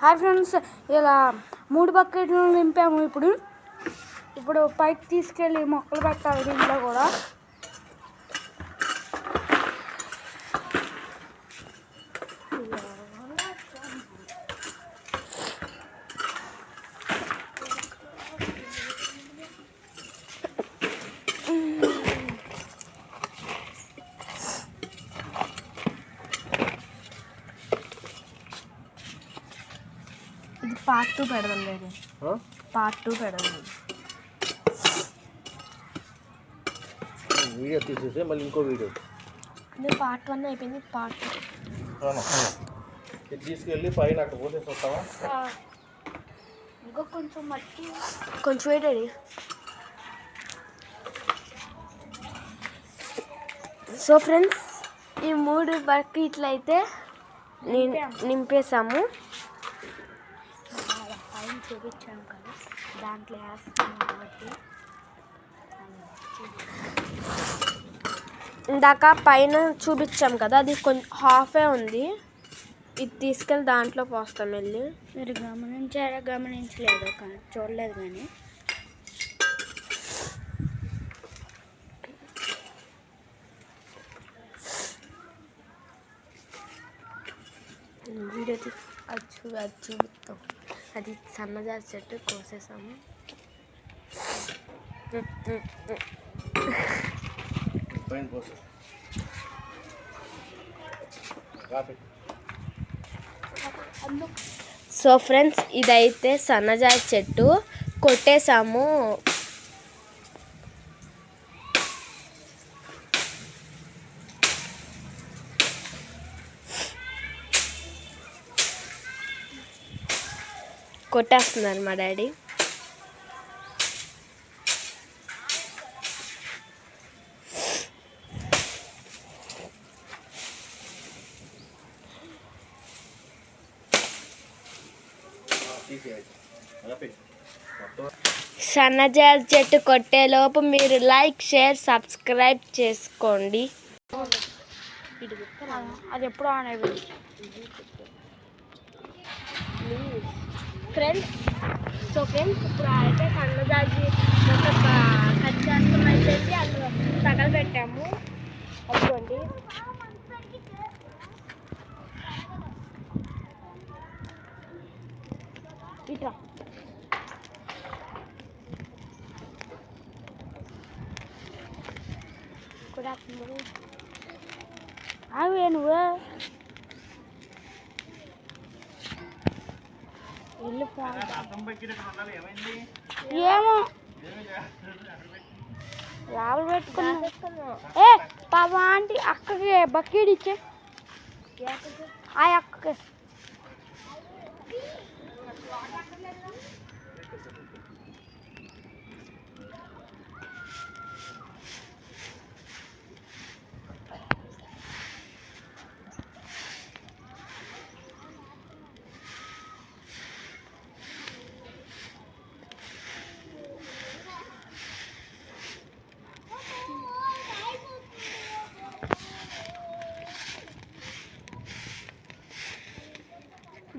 Hi friends, ఇలా 3 బకెట్లు నింపాము. ఇప్పుడు పైకి తీసుకెళ్ళి మొక్కలు పెట్టాలి. దీంట్లో కూడా ఇది పార్ట్ 2 పెడదాం. లేదు పార్ట్ 2 పెడదాం. వీడియో తీసేసి మళ్ళీ ఇంకో వీడియో. ఇది పార్ట్ 1 అయిపోయింది. పార్ట్ 2 తీసుకెళ్ళి పైన అక్కడ పోసేసి వస్తావా? ఇంకో కొంచెం మట్టి కొంచెం వేడండి. సో ఫ్రెండ్స్, ఈ 3 బకెట్లు అయితే నింపేసాము. పైన చూపించాము కదా, దాంట్లో వేస్తాము కాబట్టి. ఇందాక పైన చూపించాం కదా, అది కొంచెం హాఫే ఉంది. ఇది తీసుకెళ్ళి దాంట్లో పోస్తాం. వెళ్ళి మీరు గమనించలేదు కానీ చూడలేదు కానీ వీడియో అది చూపిస్తాం. అది సన్నజాజి చెట్టు కోసేసాము. సో ఫ్రెండ్స్, ఇదైతే సన్నజాజి చెట్టు కొట్టేసాము. కొట్టేస్తున్నారు మా డాడీ. సన్నజాజి చెట్టు కొట్టేలోపు మీరు లైక్, షేర్, సబ్స్క్రైబ్ చేసుకోండి. అది ఎప్పుడు ఆన్ అయిపోయింది ఫ్రెండ్స్. సో ఫ్రెండ్స్, ఇప్పుడు అయితే సన్నజాజి కట్ చేస్తాం అయిపోయింది. అందులో తగలబెట్టాము. అదిగోండి. ఇట్లా అవే నువ్వు ఏమో లాభం పెట్టుకున్నా. పాపా ఆంటీ అక్కకి బకెట్ ఇచ్చే ఆ అక్కకి.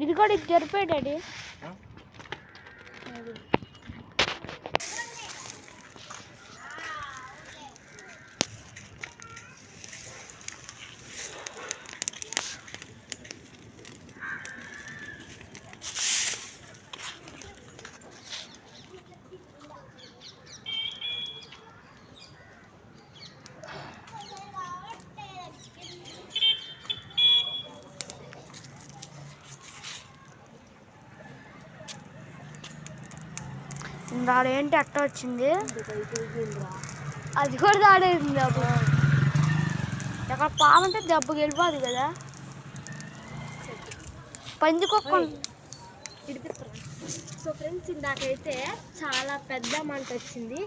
ఇది కూడా ఇది జరిపోయి డాడీ. దాడేంటి అట్ట వచ్చింది. అది కూడా దాడేసింది. అప్పుడు ఎక్కడ పామంటే దెబ్బకి వెళ్ళిపోదు కదా. పందికొక్క. సో ఫ్రెండ్స్, ఇందాకైతే చాలా పెద్ద మంట వచ్చింది.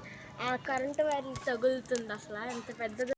ఆ కరెంటు వైర్ తగులుతుంది. అసలు ఎంత పెద్దది.